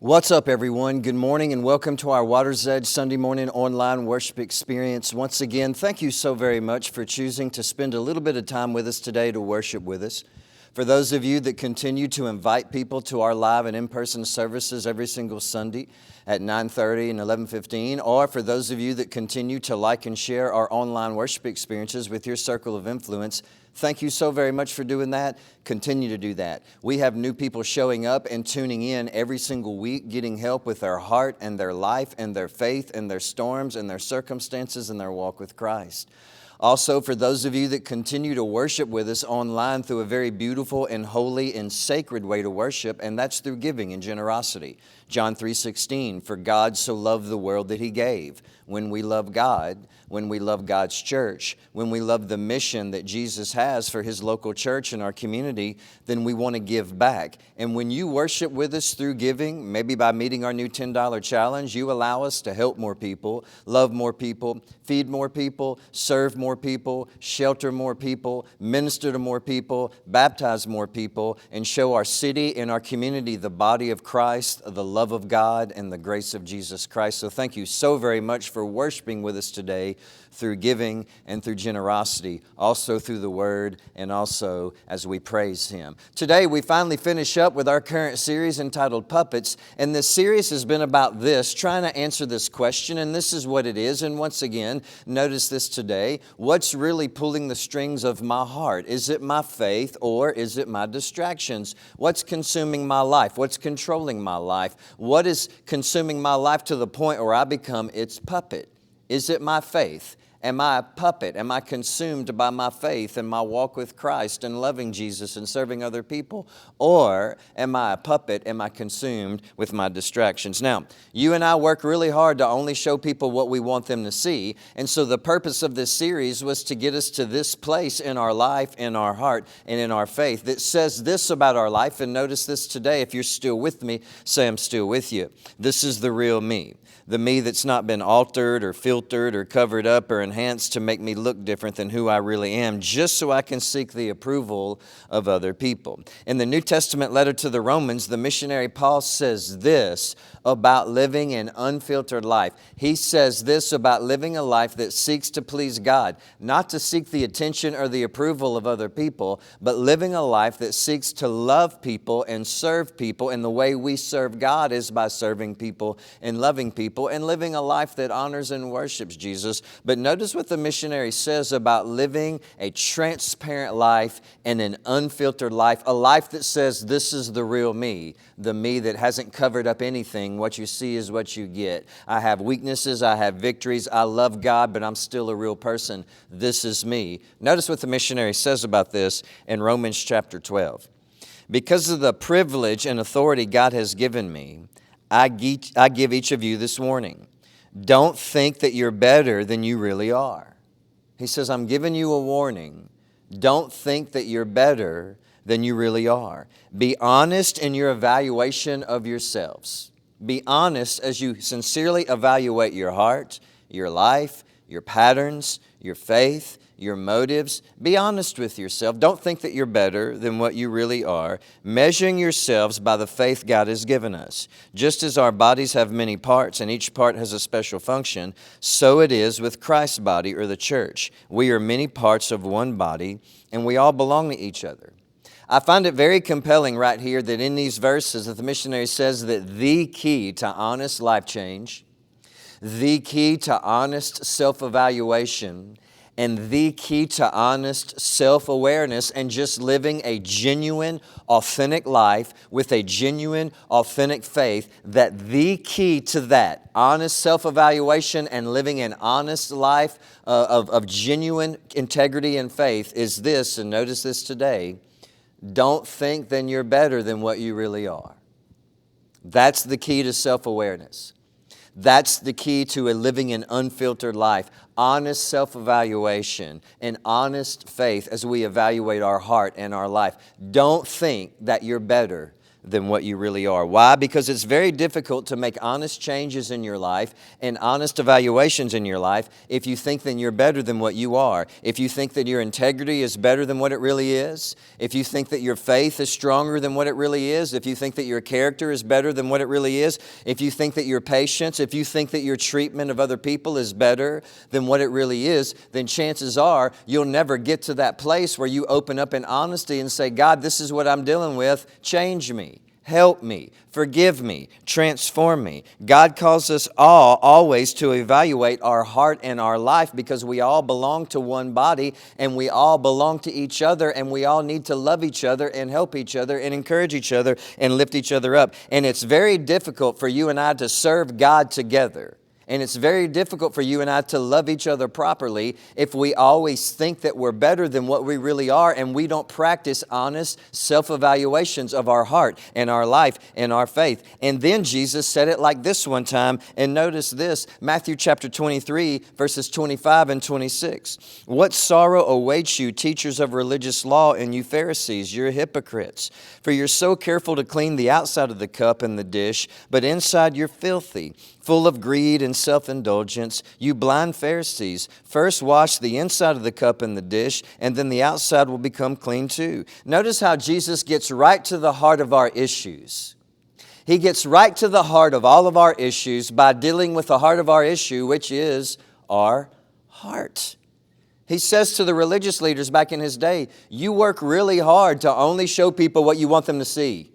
What's up, everyone? Good morning and welcome to our Water's Edge Sunday morning online worship experience. Once again, thank you so very much for choosing to spend a little bit of time with us today to worship with us. For those of you that continue to invite people to our live and in-person services every single Sunday at 9:30 and 11:15, or for those of you that continue to like and share our online worship experiences with your circle of influence, thank you so very much for doing that. Continue to do that. We have new people showing up and tuning in every single week, getting help with their heart and their life and their faith and their storms and their circumstances and their walk with Christ. Also, for those of you that continue to worship with us online through a very beautiful and holy and sacred way to worship, and that's through giving and generosity. John 3:16, for God so loved the world that He gave. When we love God, when we love God's church, when we love the mission that Jesus has for His local church and our community, then we want to give back. And when you worship with us through giving, maybe by meeting our new $10 challenge, you allow us to help more people, love more people, feed more people, serve more people, shelter more people, minister to more people, baptize more people, and show our city and our community the body of Christ, the love of God, and the grace of Jesus Christ. So thank you so very much for worshiping with us today through giving and through generosity, also through the Word, and also as we praise Him. Today we finally finish up with our current series entitled Puppets, and this series has been about this, trying to answer this question, and this is what it is. And once again, notice this today: what's really pulling the strings of my heart? Is it my faith or is it my distractions? What's consuming my life? What's controlling my life? What is consuming my life to the point where I become its puppet? Is it my faith? Am I a puppet? Am I consumed by my faith and my walk with Christ and loving Jesus and serving other people? Or am I a puppet? Am I consumed with my distractions? Now, you and I work really hard to only show people what we want them to see. And so the purpose of this series was to get us to this place in our life, in our heart, and in our faith that says this about our life. And notice this today. If you're still with me, say I'm still with you. This is the real me. The me that's not been altered or filtered or covered up or enhanced to make me look different than who I really am, just so I can seek the approval of other people. In the New Testament letter to the Romans, the missionary Paul says this about living an unfiltered life. He says this about living a life that seeks to please God, not to seek the attention or the approval of other people, but living a life that seeks to love people and serve people. And the way we serve God is by serving people and loving people and living a life that honors and worships Jesus. But notice what the missionary says about living a transparent life and an unfiltered life, a life that says this is the real me, the me that hasn't covered up anything. What you see is what you get. I have weaknesses, I have victories, I love God, but I'm still a real person. This is me. Notice what the missionary says about this in Romans chapter 12. Because of the privilege and authority God has given me, I give each of you this warning. Don't think that you're better than you really are. He says, I'm giving you a warning. Don't think that you're better than you really are. Be honest in your evaluation of yourselves. Be honest as you sincerely evaluate your heart, your life, your patterns, your faith, your motives. Be honest with yourself. Don't think that you're better than what you really are. Measuring yourselves by the faith God has given us. Just as our bodies have many parts and each part has a special function, so it is with Christ's body or the church. We are many parts of one body and we all belong to each other. I find it very compelling right here that in these verses that the missionary says that the key to honest life change, the key to honest self-evaluation, and the key to honest self-awareness and just living a genuine, authentic life with a genuine, authentic faith, that the key to that, honest self-evaluation and living an honest life of genuine integrity and faith is this, and notice this today: don't think then you're better than what you really are. That's the key to self-awareness. That's the key to a living an unfiltered life. Honest self-evaluation and honest faith as we evaluate our heart and our life. Don't think that you're better than what you really are. Why? Because it's very difficult to make honest changes in your life and honest evaluations in your life if you think that you're better than what you are. If you think that your integrity is better than what it really is. If you think that your faith is stronger than what it really is. If you think that your character is better than what it really is. If you think that your patience, if you think that your treatment of other people is better than what it really is, then chances are you'll never get to that place where you open up in honesty and say, God, this is what I'm dealing with. Change me. Help me, forgive me, transform me. God calls us all always to evaluate our heart and our life because we all belong to one body and we all belong to each other and we all need to love each other and help each other and encourage each other and lift each other up. And it's very difficult for you and I to serve God together. And it's very difficult for you and I to love each other properly if we always think that we're better than what we really are and we don't practice honest self-evaluations of our heart and our life and our faith. And then Jesus said it like this one time, and notice this, Matthew chapter 23, verses 25 and 26. What sorrow awaits you, teachers of religious law, and you Pharisees, you're hypocrites. For you're so careful to clean the outside of the cup and the dish, but inside you're filthy, full of greed and self-indulgence. You blind Pharisees, first wash the inside of the cup and the dish, and then the outside will become clean too. Notice how Jesus gets right to the heart of our issues. He gets right to the heart of all of our issues by dealing with the heart of our issue, which is our heart. He says to the religious leaders back in his day, you work really hard to only show people what you want them to see.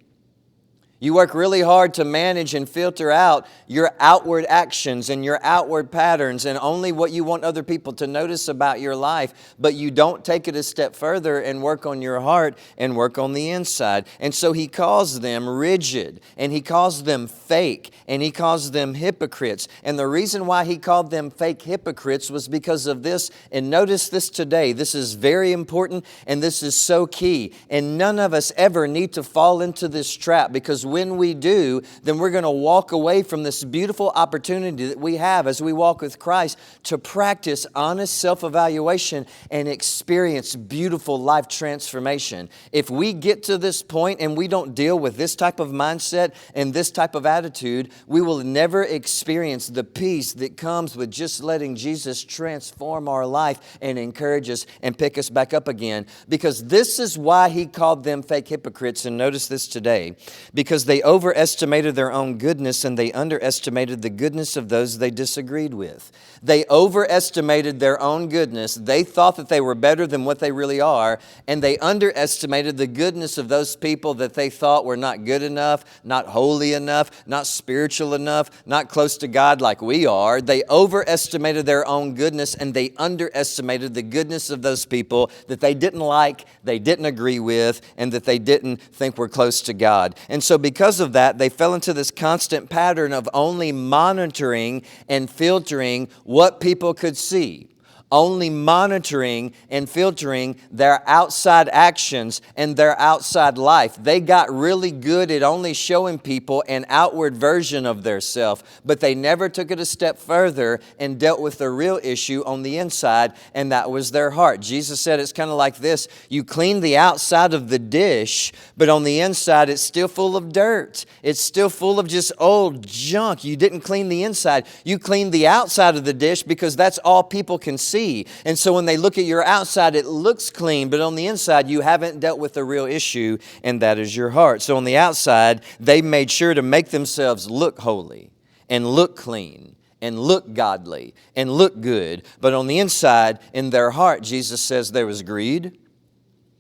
You work really hard to manage and filter out your outward actions and your outward patterns and only what you want other people to notice about your life, but you don't take it a step further and work on your heart and work on the inside. And so he calls them rigid, and he calls them fake, and he calls them hypocrites. And the reason why he called them fake hypocrites was because of this. And notice this today. This is very important, and this is so key. And none of us ever need to fall into this trap, because when we do, then we're going to walk away from this beautiful opportunity that we have as we walk with Christ to practice honest self-evaluation and experience beautiful life transformation. If we get to this point and we don't deal with this type of mindset and this type of attitude, we will never experience the peace that comes with just letting Jesus transform our life and encourage us and pick us back up again. Because this is why he called them fake hypocrites. And notice this today. Because they overestimated their own goodness and they underestimated the goodness of those they disagreed with. They overestimated their own goodness. They thought that they were better than what they really are, and they underestimated the goodness of those people that they thought were not good enough, not holy enough, not spiritual enough, not close to God like we are. They overestimated their own goodness, and they underestimated the goodness of those people that they didn't like, they didn't agree with, and that they didn't think were close to God. And so because of that, they fell into this constant pattern of only monitoring and filtering what people could see. Only monitoring and filtering their outside actions and their outside life. They got really good at only showing people an outward version of their self, but they never took it a step further and dealt with the real issue on the inside, and that was their heart. Jesus said it's kind of like this. You clean the outside of the dish, but on the inside it's still full of dirt. It's still full of just old junk. You didn't clean the inside. You cleaned the outside of the dish because that's all people can see. And so when they look at your outside, it looks clean, but on the inside, you haven't dealt with the real issue, and that is your heart. So on the outside, they made sure to make themselves look holy and look clean and look godly and look good. But on the inside, in their heart, Jesus says there was greed,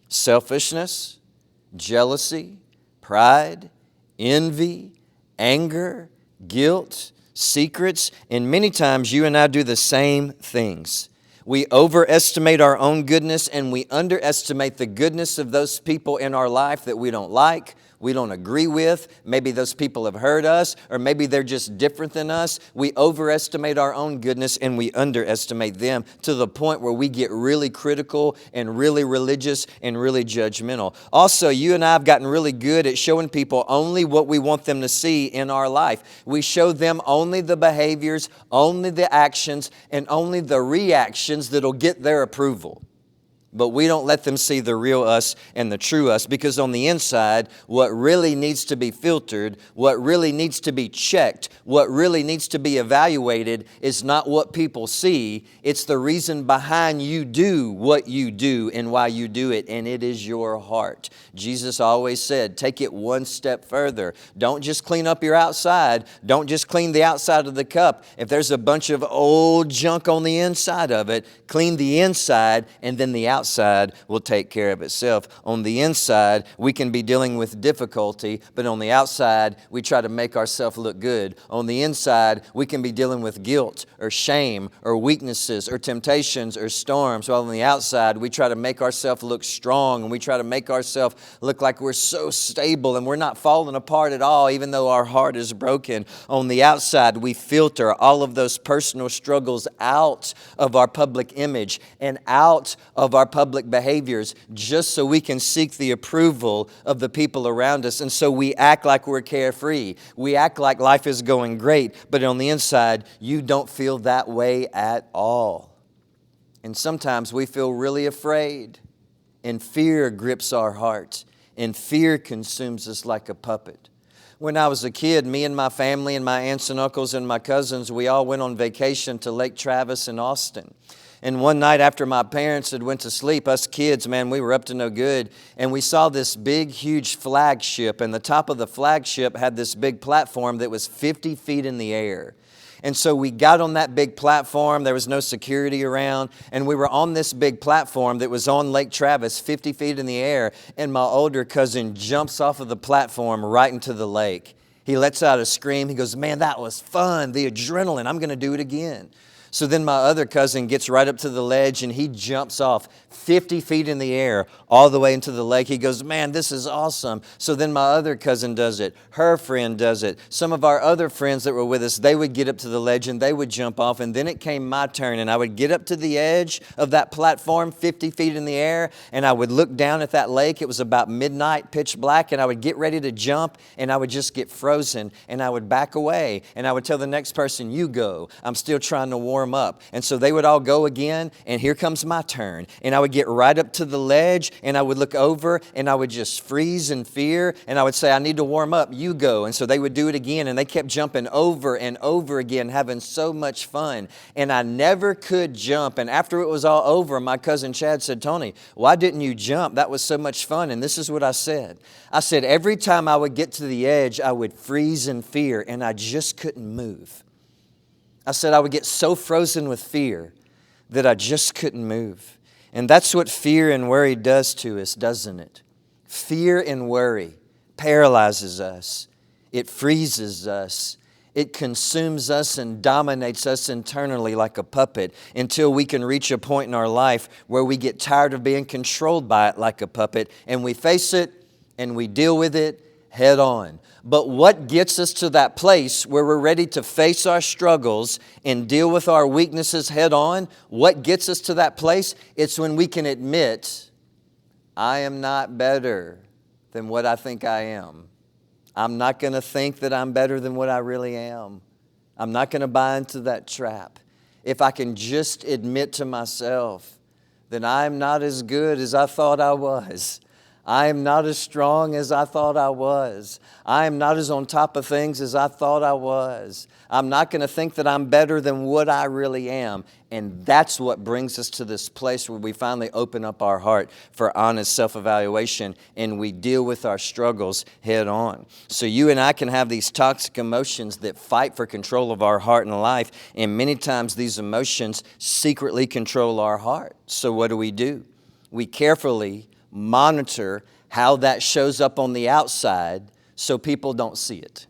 selfishness, jealousy, pride, envy, anger, guilt, secrets, and many times you and I do the same things. We overestimate our own goodness and we underestimate the goodness of those people in our life that we don't like, we don't agree with. Maybe those people have hurt us, or maybe they're just different than us. We overestimate our own goodness and we underestimate them to the point where we get really critical and really religious and really judgmental. Also, you and I have gotten really good at showing people only what we want them to see in our life. We show them only the behaviors, only the actions, and only the reactions that'll get their approval. But we don't let them see the real us and the true us, because on the inside, what really needs to be filtered, what really needs to be checked, what really needs to be evaluated is not what people see. It's the reason behind you do what you do and why you do it, and it is your heart. Jesus always said, take it one step further. Don't just clean up your outside. Don't just clean the outside of the cup. If there's a bunch of old junk on the inside of it, clean the inside, and then the outside will take care of itself. On the inside, we can be dealing with difficulty, but on the outside, we try to make ourselves look good. On the inside, we can be dealing with guilt or shame or weaknesses or temptations or storms, while on the outside, we try to make ourselves look strong, and we try to make ourselves look like we're so stable and we're not falling apart at all, even though our heart is broken. On the outside, we filter all of those personal struggles out of our public image and out of our public behaviors, just so we can seek the approval of the people around us. And so we act like we're carefree. We act like life is going great, but on the inside, you don't feel that way at all. And sometimes we feel really afraid, and fear grips our heart, and fear consumes us like a puppet. When I was a kid, me and my family and my aunts and uncles and my cousins, we all went on vacation to Lake Travis in Austin. And one night after my parents had went to sleep, us kids, man, we were up to no good. And we saw this big, huge flagship. And the top of the flagship had this big platform that was 50 feet in the air. And so we got on that big platform. There was no security around. And we were on this big platform that was on Lake Travis, 50 feet in the air. And my older cousin jumps off of the platform right into the lake. He lets out a scream. He goes, man, that was fun. The adrenaline. I'm going to do it again. So then my other cousin gets right up to the ledge and he jumps off 50 feet in the air all the way into the lake. He goes, man, this is awesome. So then my other cousin does it. Her friend does it. Some of our other friends that were with us, they would get up to the ledge and they would jump off. And then it came my turn, and I would get up to the edge of that platform 50 feet in the air, and I would look down at that lake. It was about midnight, pitch black, and I would get ready to jump, and I would just get frozen, and I would back away, and I would tell the next person, you go. I'm still trying to warm up. And so they would all go again, and here comes my turn. And I would get right up to the ledge, and I would look over, and I would just freeze in fear, and I would say, I need to warm up, you go. And so they would do it again, and they kept jumping over and over again, having so much fun. And I never could jump. And after it was all over, my cousin Chad said, Tony, why didn't you jump? That was so much fun. And this is what I said. I said, every time I would get to the edge, I would freeze in fear, and I just couldn't move. I said I would get so frozen with fear that I just couldn't move. And that's what fear and worry does to us, doesn't it? Fear and worry paralyzes us. It freezes us. It consumes us and dominates us internally like a puppet until we can reach a point in our life where we get tired of being controlled by it like a puppet, and we face it and we deal with it head on. But what gets us to that place where we're ready to face our struggles and deal with our weaknesses head on? What gets us to that place? It's when we can admit, I am not better than what I think I am. I'm not going to think that I'm better than what I really am. I'm not going to buy into that trap. If I can just admit to myself that I'm not as good as I thought I was. I am not as strong as I thought I was. I am not as on top of things as I thought I was. I'm not going to think that I'm better than what I really am. And that's what brings us to this place where we finally open up our heart for honest self-evaluation and we deal with our struggles head on. So you and I can have these toxic emotions that fight for control of our heart and life. And many times these emotions secretly control our heart. So what do? We carefully monitor how that shows up on the outside so people don't see it.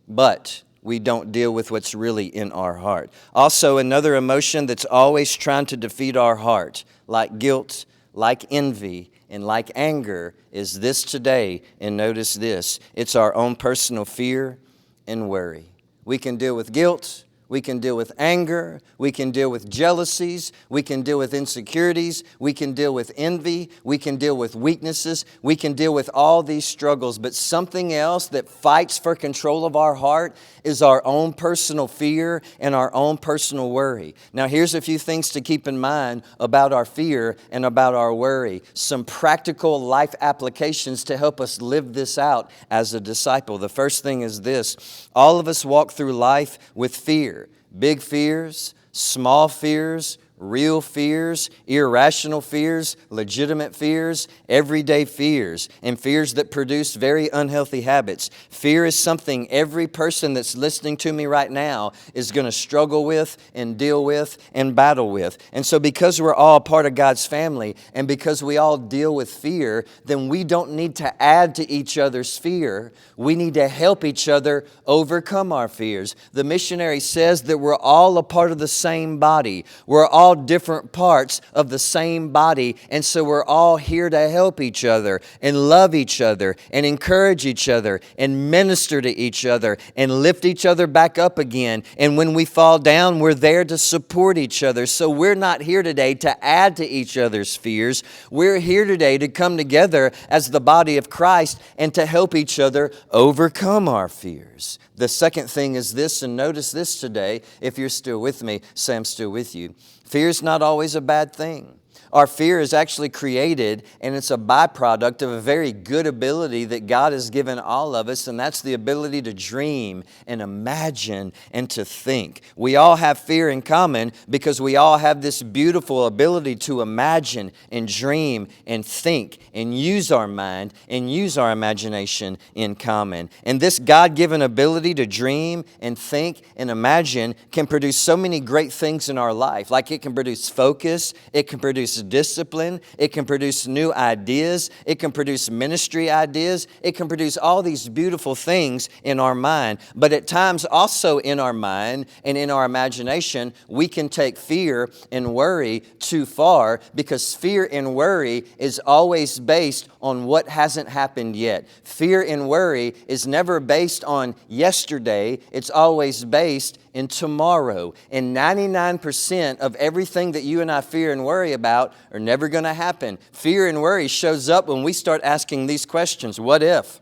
But we don't deal with what's really in our heart. Also, another emotion that's always trying to defeat our heart, like guilt, like envy, and like anger, is this today. And notice this, it's our own personal fear and worry. We can deal with guilt, We can deal with anger. We can deal with jealousies. We can deal with insecurities. We can deal with envy. We can deal with weaknesses. We can deal with all these struggles. But something else that fights for control of our heart is our own personal fear and our own personal worry. Now, here's a few things to keep in mind about our fear and about our worry. Some practical life applications to help us live this out as a disciple. The first thing is this: all of us walk through life with fear. Big fears, small fears, real fears, irrational fears, legitimate fears, everyday fears, and fears that produce very unhealthy habits. Fear is something every person that's listening to me right now is going to struggle with and deal with and battle with. And so because we're all part of God's family and because we all deal with fear, then we don't need to add to each other's fear. We need to help each other overcome our fears. The missionary says that we're all a part of the same body. We're all different parts of the same body, and so we're all here to help each other and love each other and encourage each other and minister to each other and lift each other back up again. And when we fall down, we're there to support each other. So we're not here today to add to each other's fears. We're here today to come together as the body of Christ and to help each other overcome our fears. The second thing is this, and notice this today. If you're still with me, say I'm still with you. Fear is not always a bad thing. Our fear is actually created, and it's a byproduct of a very good ability that God has given all of us, and that's the ability to dream and imagine and to think. We all have fear in common because we all have this beautiful ability to imagine and dream and think and use our mind and use our imagination in common. And this God-given ability to dream and think and imagine can produce so many great things in our life. Like it can produce focus, it can produce discipline, it can produce new ideas, it can produce ministry ideas, it can produce all these beautiful things in our mind. But at times also in our mind and in our imagination, we can take fear and worry too far, because fear and worry is always based on what hasn't happened yet. Fear and worry is never based on yesterday, it's always based in tomorrow. And 99% of everything that you and I fear and worry about are never going to happen. Fear and worry shows up when we start asking these questions. What if?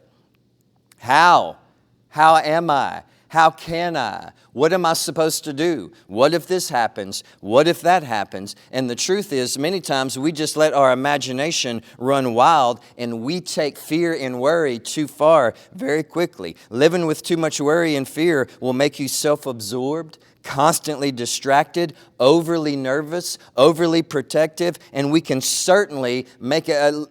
How? How am I? How can I? What am I supposed to do? What if this happens? What if that happens? And the truth is, many times we just let our imagination run wild and we take fear and worry too far very quickly. Living with too much worry and fear will make you self-absorbed, constantly distracted, overly nervous, overly protective, and we can certainly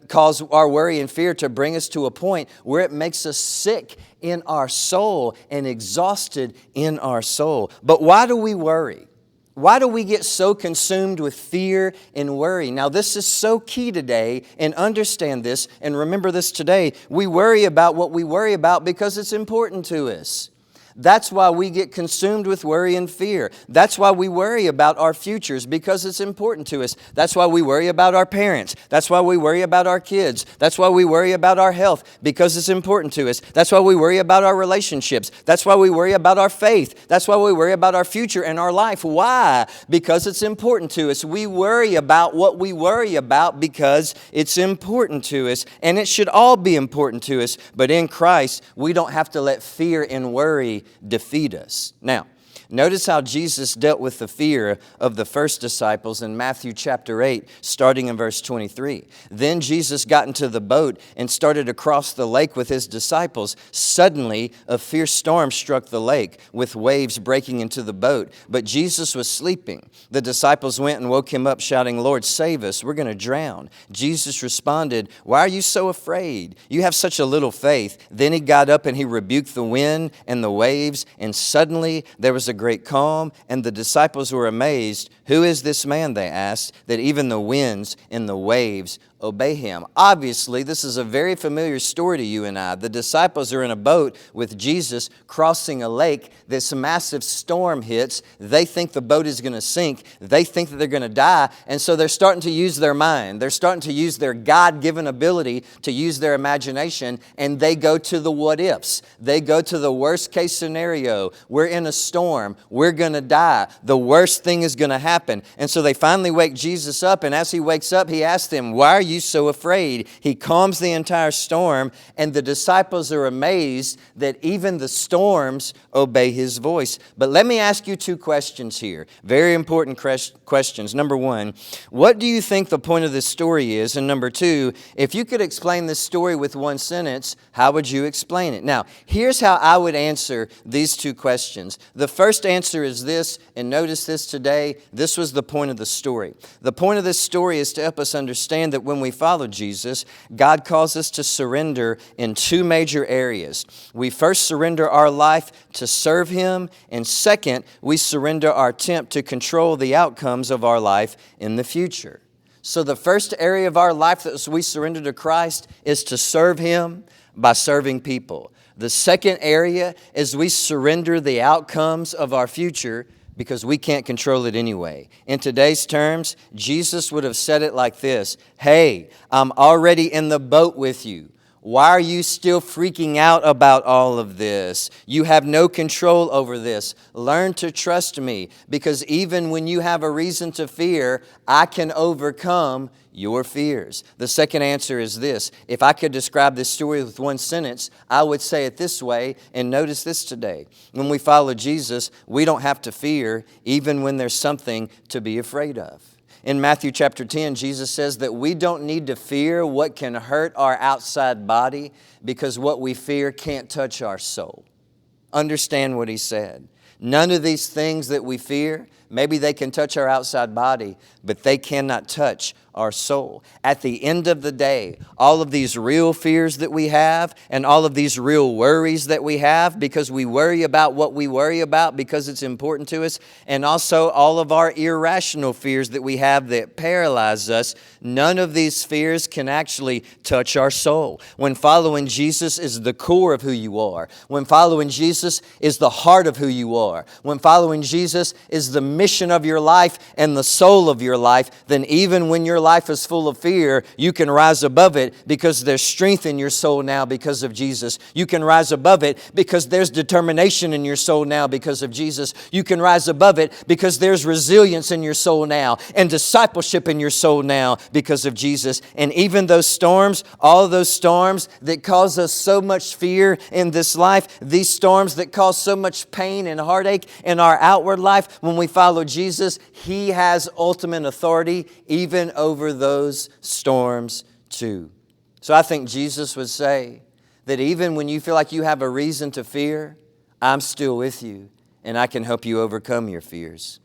cause our worry and fear to bring us to a point where it makes us sick in our soul and exhausted in our soul. But why do we worry? Why do we get so consumed with fear and worry? Now, this is so key today, and understand this and remember this today. We worry about what we worry about because it's important to us. That's why we get consumed with worry and fear. That's why we worry about our futures, because it's important to us. That's why we worry about our parents. That's why we worry about our kids. That's why we worry about our health, because it's important to us. That's why we worry about our relationships. That's why we worry about our faith. That's why we worry about our future and our life. Why? Because it's important to us. We worry about what we worry about because it's important to us, and it should all be important to us. But in Christ, we don't have to let fear and worry defeat us. Now, notice how Jesus dealt with the fear of the first disciples in Matthew chapter 8, starting in verse 23. Then Jesus got into the boat and started across the lake with his disciples. Suddenly, a fierce storm struck the lake, with waves breaking into the boat. But Jesus was sleeping. The disciples went and woke him up, shouting, "Lord, save us, we're going to drown." Jesus responded, "Why are you so afraid? You have such a little faith." Then he got up and he rebuked the wind and the waves, and suddenly there was a great calm, and the disciples were amazed. "Who is this man," they asked, "that even the winds and the waves obey him. Obviously, this is a very familiar story to you and I. The disciples are in a boat with Jesus crossing a lake. This massive storm hits. They think the boat is going to sink. They think that they're going to die. And so they're starting to use their mind. They're starting to use their God-given ability to use their imagination. And they go to the what ifs. They go to the worst case scenario. We're in a storm. We're going to die. The worst thing is going to happen. And so they finally wake Jesus up. And as he wakes up, he asks them, "Why are you so afraid?" He calms the entire storm, and the disciples are amazed that even the storms obey his voice. But let me ask you two questions here. Very important questions. Number one, what do you think the point of this story is? And number two, if you could explain this story with one sentence, how would you explain it? Now, here's how I would answer these two questions. The first answer is this, and notice this today. This was the point of the story. The point of this story is to help us understand that when we follow Jesus, God calls us to surrender in two major areas. We first surrender our life to serve him, and second, we surrender our attempt to control the outcomes of our life in the future. So the first area of our life that we surrender to Christ is to serve him by serving people. The second area is we surrender the outcomes of our future because we can't control it anyway. In today's terms, Jesus would have said it like this: "Hey, I'm already in the boat with you. Why are you still freaking out about all of this? You have no control over this. Learn to trust me, because even when you have a reason to fear, I can overcome your fears." The second answer is this. If I could describe this story with one sentence, I would say it this way, and notice this today. When we follow Jesus, we don't have to fear, even when there's something to be afraid of. In Matthew chapter 10, Jesus says that we don't need to fear what can hurt our outside body, because what we fear can't touch our soul. Understand what he said. None of these things that we fear, maybe they can touch our outside body, but they cannot touch our soul. At the end of the day, all of these real fears that we have and all of these real worries that we have because we worry about what we worry about because it's important to us, and also all of our irrational fears that we have that paralyze us, none of these fears can actually touch our soul. When following Jesus is the core of who you are, when following Jesus is the heart of who you are, when following Jesus is the mission of your life and the soul of your life, then even when your life is full of fear, you can rise above it because there's strength in your soul now because of Jesus. You can rise above it because there's determination in your soul now because of Jesus. You can rise above it because there's resilience in your soul now and discipleship in your soul now because of Jesus. And even those storms, all those storms that cause us so much fear in this life, these storms that cause so much pain and heartache in our outward life, when we follow Jesus, he has ultimate authority even over those storms too. So I think Jesus would say that even when you feel like you have a reason to fear, I'm still with you and I can help you overcome your fears.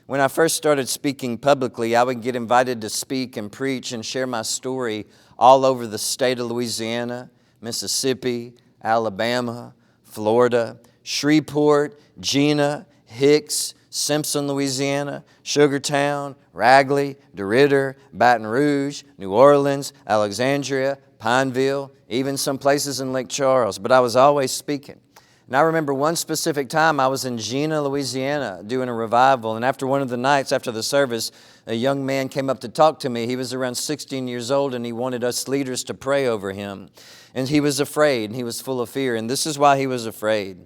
When I first started speaking publicly, I would get invited to speak and preach and share my story all over the state of Louisiana, Mississippi, Alabama, Florida, Shreveport, Jena, Hicks, Simpson, Louisiana, Sugartown, Ragley, DeRidder, Baton Rouge, New Orleans, Alexandria, Pineville, even some places in Lake Charles. But I was always speaking. And I remember one specific time I was in Jena, Louisiana, doing a revival. And after one of the nights, after the service, a young man came up to talk to me. He was around 16 years old, and he wanted us leaders to pray over him. And he was afraid, and he was full of fear. And this is why he was afraid.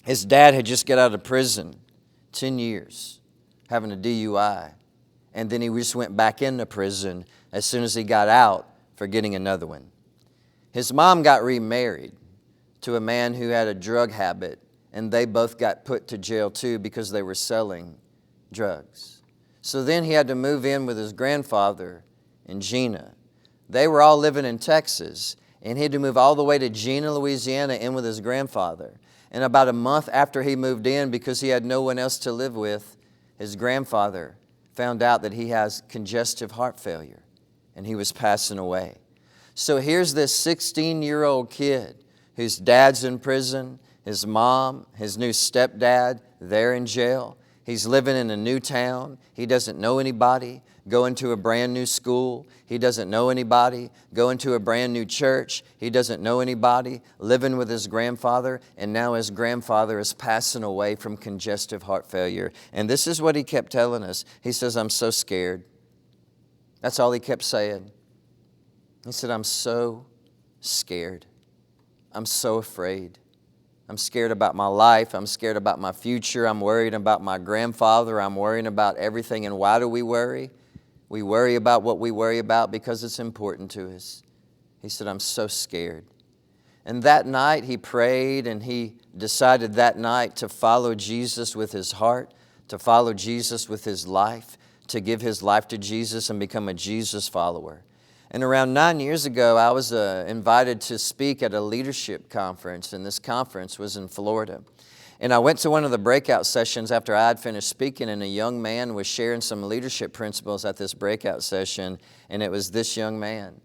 His dad had just got out of prison, 10 years, having a DUI. And then he just went back into prison as soon as he got out for getting another one. His mom got remarried to a man who had a drug habit, and they both got put to jail too because they were selling drugs. So then he had to move in with his grandfather in Jena. They were all living in Texas, and he had to move all the way to Jena, Louisiana, in with his grandfather. And about a month after he moved in, because he had no one else to live with, his grandfather found out that he has congestive heart failure, and he was passing away. So here's this 16-year-old kid whose dad's in prison, his mom, his new stepdad, they're in jail. He's living in a new town. He doesn't know anybody. going to a brand new school. He doesn't know anybody. Going to a brand new church. He doesn't know anybody. Living with his grandfather, and now his grandfather is passing away from congestive heart failure. And this is what he kept telling us. He says, I'm so scared. That's all he kept saying. He said, I'm so scared. I'm so afraid. I'm scared about my life. I'm scared about my future. I'm worried about my grandfather. I'm worrying about everything. And why do we worry? We worry about what we worry about because it's important to us. He said, I'm so scared. And that night he prayed, and he decided that night to follow Jesus with his heart, to follow Jesus with his life, to give his life to Jesus and become a Jesus follower. And around 9 years ago, I was invited to speak at a leadership conference, and this conference was in Florida. And I went to one of the breakout sessions after I had finished speaking, and a young man was sharing some leadership principles at this breakout session, and it was this young man.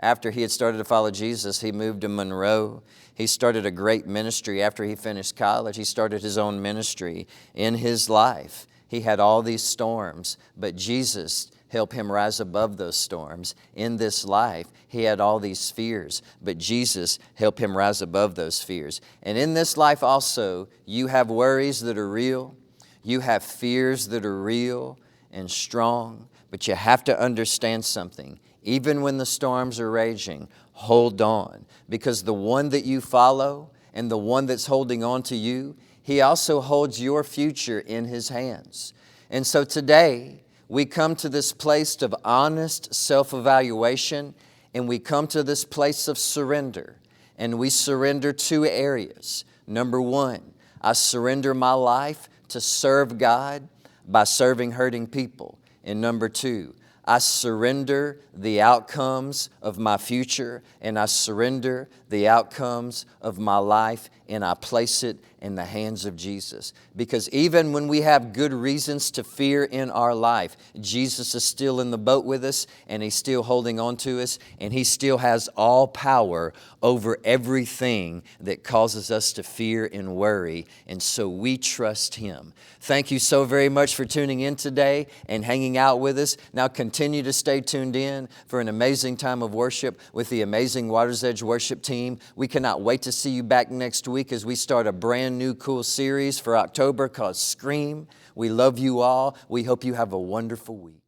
After he had started to follow Jesus, he moved to Monroe. He started a great ministry after he finished college. He started his own ministry. In his life, he had all these storms, but Jesus help him rise above those storms. In this life, he had all these fears, but Jesus helped him rise above those fears. And in this life also, you have worries that are real. You have fears that are real and strong, but you have to understand something. Even when the storms are raging, hold on, because the one that you follow and the one that's holding on to you, he also holds your future in his hands. And so today, we come to this place of honest self-evaluation, and we come to this place of surrender. And we surrender 2 areas. Number 1, I surrender my life to serve God by serving hurting people. And number 2, I surrender the outcomes of my future, and I surrender the outcomes of my life, and I place it in the hands of Jesus. Because even when we have good reasons to fear in our life, Jesus is still in the boat with us, and He's still holding on to us, and He still has all power over everything that causes us to fear and worry, and so we trust Him. Thank you so very much for tuning in today and hanging out with us. Now continue to stay tuned in for an amazing time of worship with the amazing Water's Edge worship team. We cannot wait to see you back next week as we start a brand new cool series for October called Scream. We love you all. We hope you have a wonderful week.